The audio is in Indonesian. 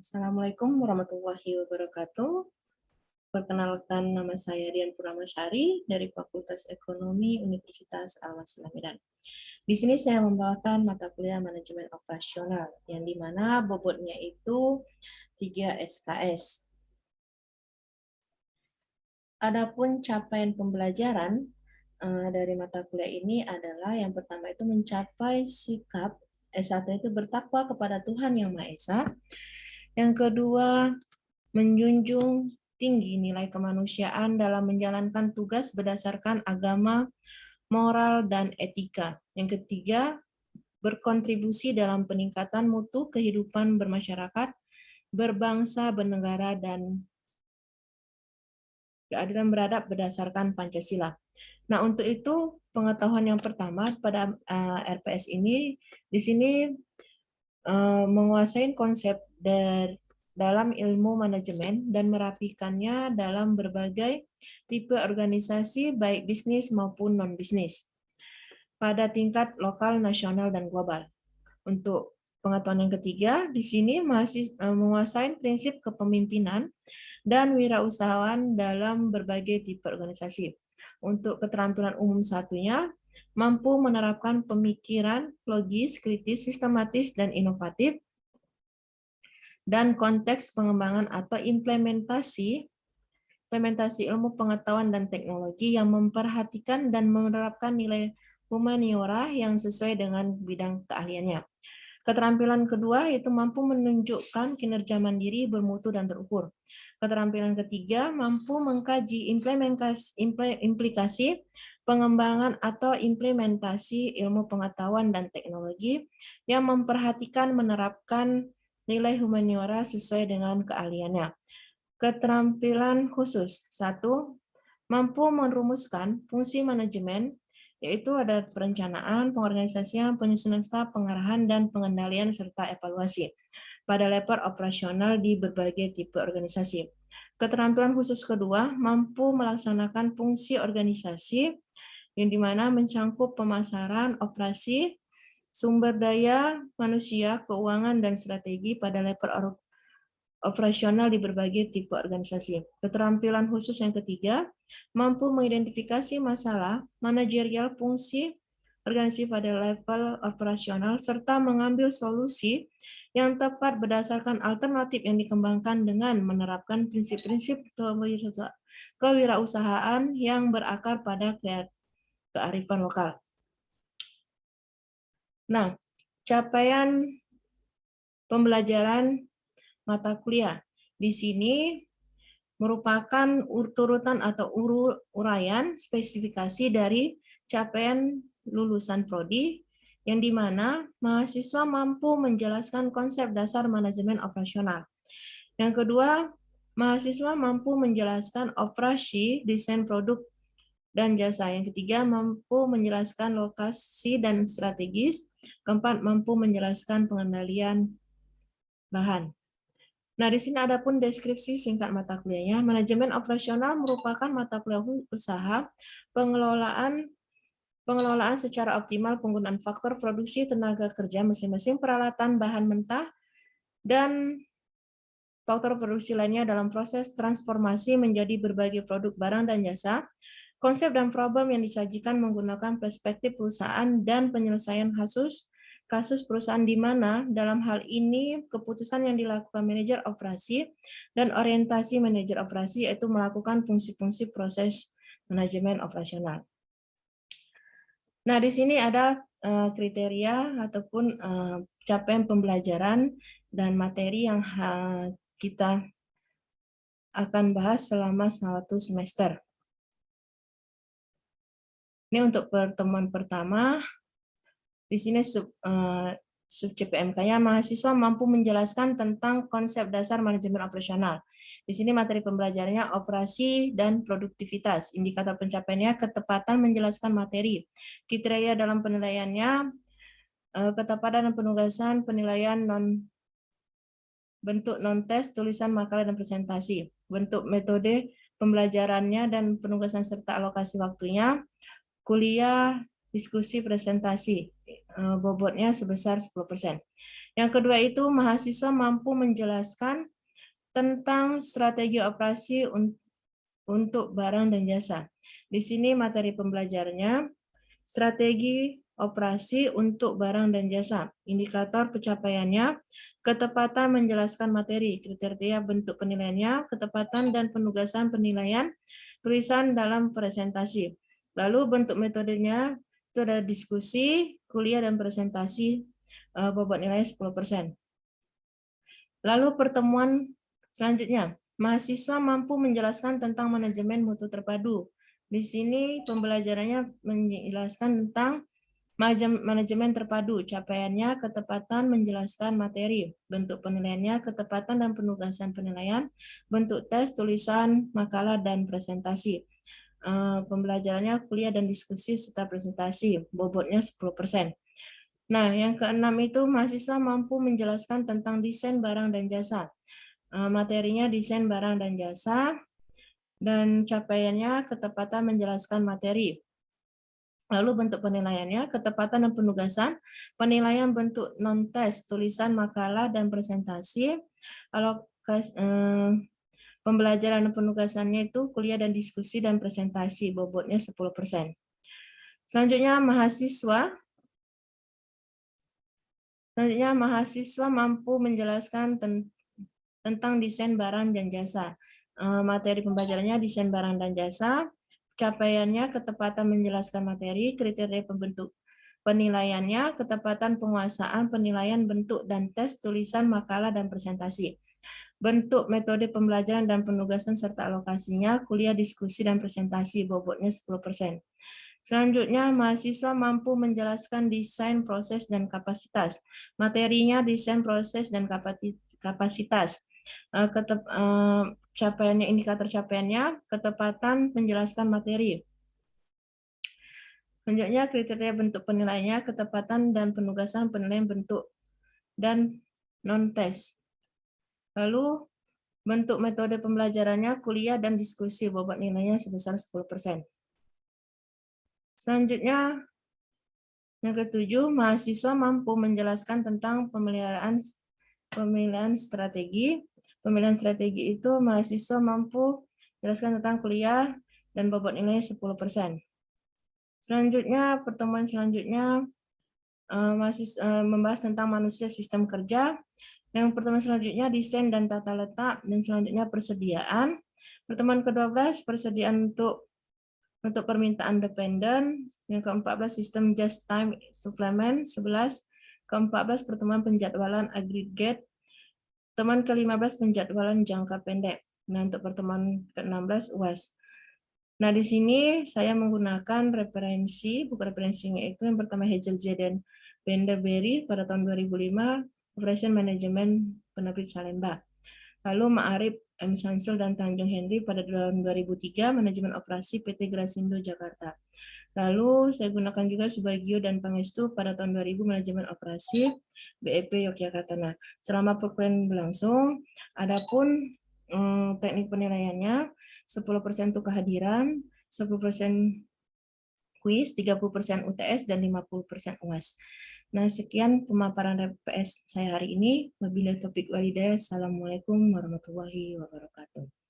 Assalamualaikum warahmatullahi wabarakatuh. Perkenalkan, nama saya Dian Purnamasari dari Fakultas Ekonomi Universitas Al-Wasila Medan. Di sini saya membawakan mata kuliah manajemen operasional, yang dimana bobotnya itu 3 SKS. Adapun capaian pembelajaran dari mata kuliah ini adalah yang pertama itu mencapai sikap S1 itu bertakwa kepada Tuhan Yang Maha Esa. Yang kedua, menjunjung tinggi nilai kemanusiaan dalam menjalankan tugas berdasarkan agama, moral, dan etika. Yang ketiga, berkontribusi dalam peningkatan mutu kehidupan bermasyarakat, berbangsa, bernegara, dan keadilan beradab berdasarkan Pancasila. Nah, untuk itu pengetahuan yang pertama pada RPS ini, di sini menguasai konsep dalam ilmu manajemen dan merapikannya dalam berbagai tipe organisasi baik bisnis maupun non-bisnis pada tingkat lokal, nasional, dan global. Untuk pengetahuan yang ketiga, di sini masih menguasai prinsip kepemimpinan dan wirausahaan dalam berbagai tipe organisasi. Untuk keterampilan umum satunya, mampu menerapkan pemikiran logis, kritis, sistematis, dan inovatif, dan konteks pengembangan atau implementasi ilmu pengetahuan dan teknologi yang memperhatikan dan menerapkan nilai humaniora yang sesuai dengan bidang keahliannya. Keterampilan kedua itu mampu menunjukkan kinerja mandiri, bermutu, dan terukur. Keterampilan ketiga mampu mengkaji implikasi pengembangan atau implementasi ilmu pengetahuan dan teknologi yang memperhatikan menerapkan nilai humaniora sesuai dengan keahliannya. Keterampilan khusus. 1. Mampu merumuskan fungsi manajemen, yaitu ada perencanaan, pengorganisasian, penyusunan staf, pengarahan, dan pengendalian, serta evaluasi pada level operasional di berbagai tipe organisasi. Keterampilan khusus kedua, mampu melaksanakan fungsi organisasi yang dimana mencangkup pemasaran, operasi, sumber daya manusia, keuangan, dan strategi pada level operasional di berbagai tipe organisasi. Keterampilan khusus yang ketiga, mampu mengidentifikasi masalah manajerial fungsi organisasi pada level operasional, serta mengambil solusi yang tepat berdasarkan alternatif yang dikembangkan dengan menerapkan prinsip-prinsip kewirausahaan yang berakar pada kearifan lokal. Nah, capaian pembelajaran mata kuliah di sini merupakan urutan atau uraian spesifikasi dari capaian lulusan prodi yang dimana mahasiswa mampu menjelaskan konsep dasar manajemen operasional. Yang kedua, mahasiswa mampu menjelaskan operasi, desain produk, dan jasa. Yang ketiga, mampu menjelaskan lokasi dan strategis. Keempat, mampu menjelaskan pengendalian bahan. Nah, di sini ada pun deskripsi singkat mata kuliahnya. Manajemen operasional merupakan mata kuliah usaha pengelolaan secara optimal penggunaan faktor produksi tenaga kerja mesin-mesin, peralatan, bahan mentah, dan faktor produksi lainnya dalam proses transformasi menjadi berbagai produk barang dan jasa. Konsep dan problem yang disajikan menggunakan perspektif perusahaan dan penyelesaian kasus perusahaan di mana dalam hal ini keputusan yang dilakukan manajer operasi dan orientasi manajer operasi yaitu melakukan fungsi-fungsi proses manajemen operasional. Nah, di sini ada kriteria ataupun capaian pembelajaran dan materi yang kita akan bahas selama 1 semester. Ini untuk pertemuan pertama. Di sini sub CPMK-nya, mahasiswa mampu menjelaskan tentang konsep dasar manajemen operasional. Di sini materi pembelajarannya operasi dan produktivitas. Indikator pencapaiannya ketepatan menjelaskan materi. Kriteria dalam penilaiannya ketepatan dan penugasan penilaian bentuk non-tes, tulisan, makalah, dan presentasi. Bentuk metode pembelajarannya dan penugasan serta alokasi waktunya, kuliah, diskusi, presentasi. bobotnya sebesar 10%. Yang kedua itu mahasiswa mampu menjelaskan tentang strategi operasi untuk barang dan jasa. Di sini materi pembelajarannya strategi operasi untuk barang dan jasa, indikator pencapaiannya, ketepatan menjelaskan materi, kriteria bentuk penilaiannya, ketepatan dan penugasan penilaian, tulisan dalam presentasi. Lalu bentuk metodenya itu ada diskusi, kuliah, dan presentasi, bobot nilai 10%. Lalu pertemuan selanjutnya, mahasiswa mampu menjelaskan tentang manajemen mutu terpadu. Di sini pembelajarannya menjelaskan tentang manajemen terpadu, capaiannya, ketepatan menjelaskan materi, bentuk penilaiannya, ketepatan dan penugasan penilaian, bentuk tes, tulisan, makalah, dan presentasi. Pembelajarannya kuliah dan diskusi serta presentasi, bobotnya 10%. Nah, yang keenam itu mahasiswa mampu menjelaskan tentang desain barang dan jasa. Materinya desain barang dan jasa, dan capaiannya ketepatan menjelaskan materi. Lalu bentuk penilaiannya, ketepatan dan penugasan, penilaian bentuk non-tes, tulisan, makalah, dan presentasi. Kalau pembelajaran dan penugasannya itu kuliah dan diskusi dan presentasi, bobotnya 10%. Selanjutnya mahasiswa mampu menjelaskan tentang desain barang dan jasa. Materi pembelajarannya desain barang dan jasa, capaiannya ketepatan menjelaskan materi, kriteria pembentuk penilaiannya, ketepatan penguasaan, penilaian bentuk dan tes, tulisan, makalah, dan presentasi. Bentuk metode pembelajaran dan penugasan serta alokasinya, kuliah, diskusi, dan presentasi, bobotnya 10%. Selanjutnya, mahasiswa mampu menjelaskan desain, proses, dan kapasitas. Materinya desain, proses, dan kapasitas. Capaiannya, indikator capaiannya, ketepatan menjelaskan materi. Selanjutnya, kriteria bentuk penilaiannya, ketepatan dan penugasan penilaian bentuk dan non-tes. Lalu, bentuk metode pembelajarannya, kuliah dan diskusi, bobot nilainya sebesar 10%. Selanjutnya, yang ketujuh, mahasiswa mampu menjelaskan tentang pemilihan strategi. Pemilihan strategi itu mahasiswa mampu menjelaskan tentang kuliah dan bobot nilai 10%. Selanjutnya, pertemuan selanjutnya membahas tentang manusia sistem kerja. Yang pertemuan selanjutnya desain dan tata letak, dan selanjutnya persediaan. Pertemuan ke-12 persediaan untuk permintaan dependen. Yang ke-14 sistem just time suplemen. 11 ke-14 pertemuan penjadwalan agregat. Pertemuan ke-15 penjadwalan jangka pendek. Nah, untuk pertemuan ke-16 UAS. Nah, di sini saya menggunakan referensi, buku referensinya itu yang pertama Hegel Z dan Benderberry pada tahun 2005, Operation Management Penerbit Salemba. Lalu Ma'arif M. Samsul dan Tanjung Henry pada tahun 2003, Manajemen Operasi PT Grasindo Jakarta. Lalu saya gunakan juga Subagio dan Pangestu pada tahun 2000, Manajemen Operasi BEP Yogyakarta. Nah, selama perkuliahan berlangsung, adapun teknik penilaiannya 10% untuk kehadiran, 10% kuis, 30% UTS, dan 50% UAS. Nah, sekian pemaparan RPS saya hari ini. Wabillahi taufiq walhidayah. Assalamualaikum warahmatullahi wabarakatuh.